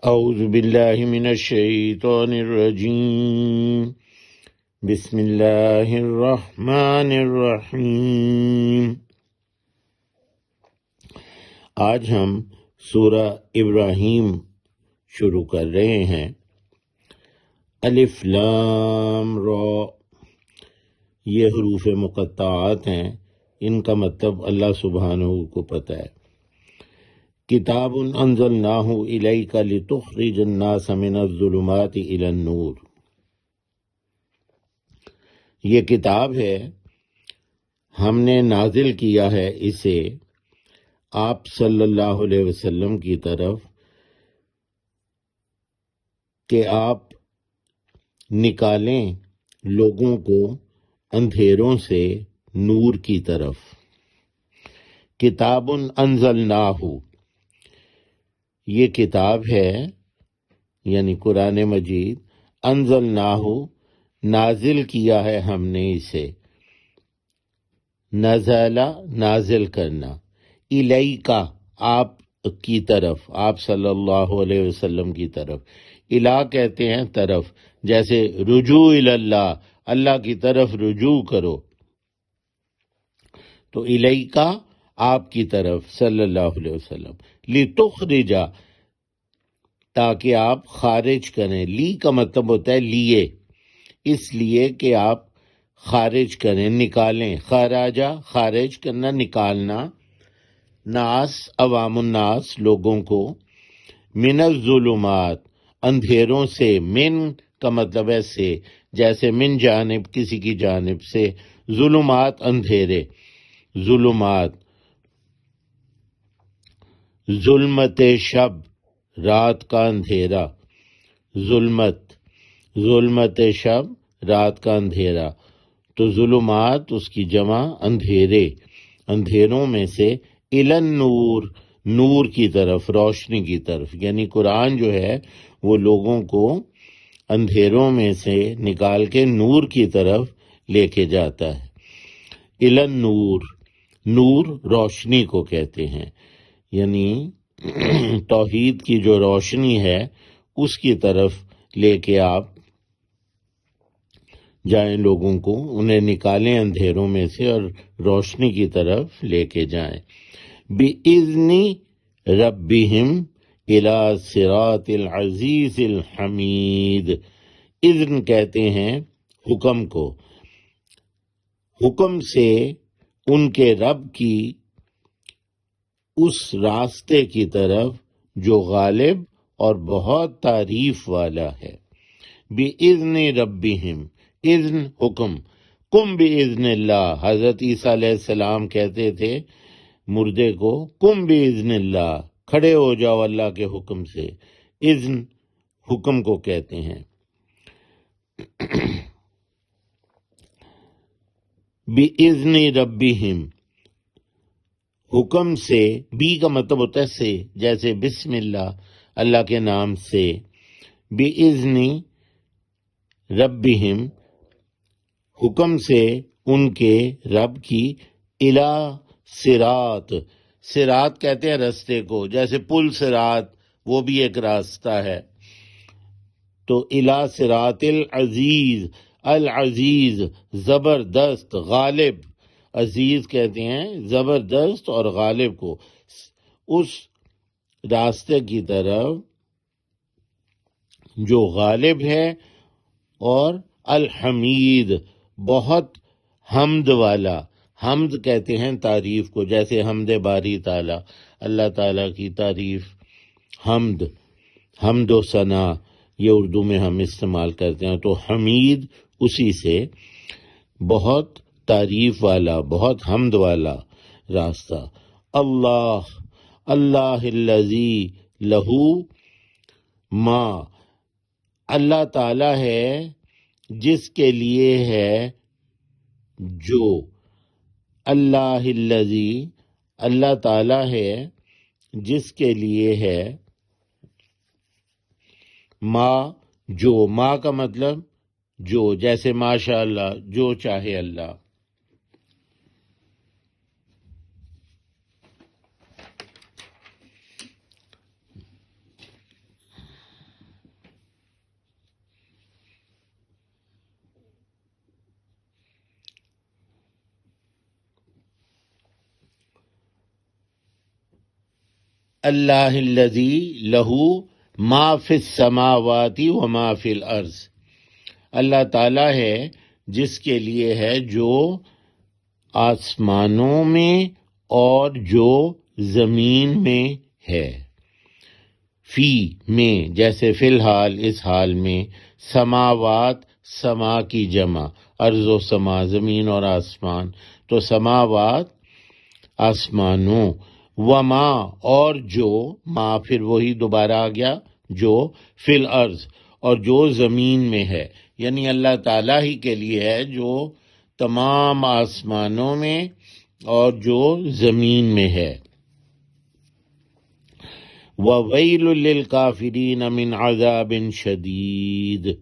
اعوذ باللہ من الشیطان الرجیم بسم اللہ الرحمن الرحیم۔ آج ہم سورہ ابراہیم شروع کر رہے ہیں۔ الف لام را، یہ حروف مقطعات ہیں، ان کا مطلب اللہ سبحانہ کو پتہ ہے۔ کتاب انزلناہ الیک لتخرج الناس من الظلمات الی النور، یہ کتاب ہے، ہم نے نازل کیا ہے اسے آپ صلی اللہ علیہ وسلم کی طرف کہ آپ نکالیں لوگوں کو اندھیروں سے نور کی طرف۔ کتاب انزلناہ، یہ کتاب ہے یعنی قرآن مجید، انزلناہ نازل کیا ہے ہم نے اسے، نزل نازل کرنا، الیکا آپ کی طرف، آپ صلی اللہ علیہ وسلم کی طرف۔ الا کہتے ہیں طرف، جیسے رجوع اللہ، اللہ کی طرف رجوع کرو، تو الیکا آپ کی طرف صلی اللہ علیہ وسلم، لتخرجا تاکہ آپ خارج کریں، لی کا مطلب ہوتا ہے لیے، اس لیے کہ آپ خارج کریں، نکالیں، خراجہ خارج کرنا، نکالنا، ناس عوام الناس لوگوں کو، من الظلمات اندھیروں سے، من کا مطلب ہے سے، جیسے من جانب کسی کی جانب سے، ظلمات اندھیرے، ظلمات، ظلمت شب رات کا اندھیرا، ظلمت شب رات کا اندھیرا، تو ظلمات اس کی جمع اندھیرے، اندھیروں میں سے، الن نور نور کی طرف، روشنی کی طرف، یعنی قرآن جو ہے وہ لوگوں کو اندھیروں میں سے نکال کے نور کی طرف لے کے جاتا ہے۔ الن نور، نور روشنی کو کہتے ہیں، یعنی توحید کی جو روشنی ہے اس کی طرف لے کے آپ جائیں لوگوں کو، انہیں نکالیں اندھیروں میں سے اور روشنی کی طرف لے کے جائیں۔ بِإِذْنِ رَبِّهِمْ إِلَى صِرَاطِ الْعَزِيزِ الْحَمِيدِ، اذن کہتے ہیں حکم کو، حکم سے ان کے رب کی اس راستے کی طرف جو غالب اور بہت تعریف والا ہے۔ بِإِذْنِ رَبِّهِمْ، اذن حکم، قم بِإِذْنِ اللہ، حضرت عیسیٰ علیہ السلام کہتے تھے مردے کو، قم بِإِذْنِ اللہ، کھڑے ہو جاؤ اللہ کے حکم سے، اذن حکم کو کہتے ہیں۔ بِإِذْنِ رَبِّهِمْ، حکم سے، بی کا مطلب ہوتا ہے سے، جیسے بسم اللہ، اللہ کے نام سے، بِإِذْنِ رَبِّهِمْ، حکم سے ان کے رب کی، الا صراط، صراط کہتے ہیں راستے کو، جیسے پل صراط وہ بھی ایک راستہ ہے، تو الا صراط العزیز، العزیز زبردست، غالب، عزیز کہتے ہیں زبردست اور غالب کو، اس راستے کی طرف جو غالب ہے اور الحمید بہت حمد والا، حمد کہتے ہیں تعریف کو، جیسے حمد باری تعالی، اللہ تعالیٰ کی تعریف، حمد و ثنا، یہ اردو میں ہم استعمال کرتے ہیں، تو حمید اسی سے، بہت تعریف والا، بہت حمد والا راستہ۔ اللہ، اللہ الذی لہو ما، اللہ تعالی ہے جس کے لیے ہے جو، اللہ الذی، اللہ تعالی ہے جس کے لیے ہے، ما جو، ما کا مطلب جو، جیسے ماشاء اللہ جو چاہے اللہ، اللہ الذی لہ ما فی السماوات و ما فی الارض، اللہ تعالیٰ ہے جس کے لیے ہے جو آسمانوں میں اور جو زمین میں ہے۔ فی میں جیسے فی الحال، اس حال میں، سماوات سما کی جمع، ارض و سما زمین اور آسمان، تو سماوات آسمانوں، وما اور جو، ما پھر وہی دوبارہ آ گیا جو، فی الارض اور جو زمین میں ہے، یعنی اللہ تعالیٰ ہی کے لیے ہے جو تمام آسمانوں میں اور جو زمین میں ہے۔ وَوَيْلٌ لِّلْكَافِرِينَ مِنْ عَذَابٍ شَدِيدٍ،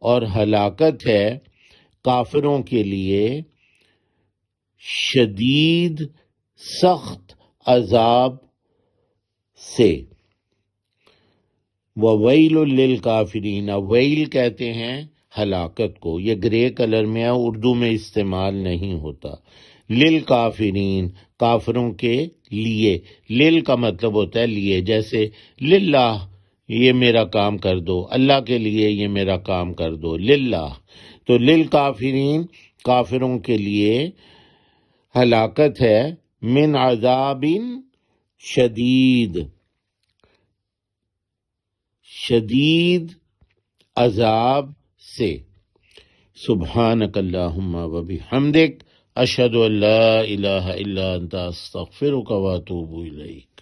اور ہلاکت ہے کافروں کے لیے شدید سخت عذاب سے۔ وَوَيْلٌ لِّلْكَافِرِينَ، ویل کہتے ہیں ہلاکت کو، یہ گرے کلر میں ہے، اردو میں استعمال نہیں ہوتا۔ للکافرین کافروں کے لیے، لل کا مطلب ہوتا ہے لیے، جیسے للہ یہ میرا کام کر دو، اللہ کے لیے یہ میرا کام کر دو، للہ، تو للکافرین کافروں کے لیے ہلاکت ہے، من عذاب شدید، شدید عذاب سے۔ سبحانک اللہم و بحمدک، اشہد ان لا الہ الا انت، استغفرک و اتوب الیک۔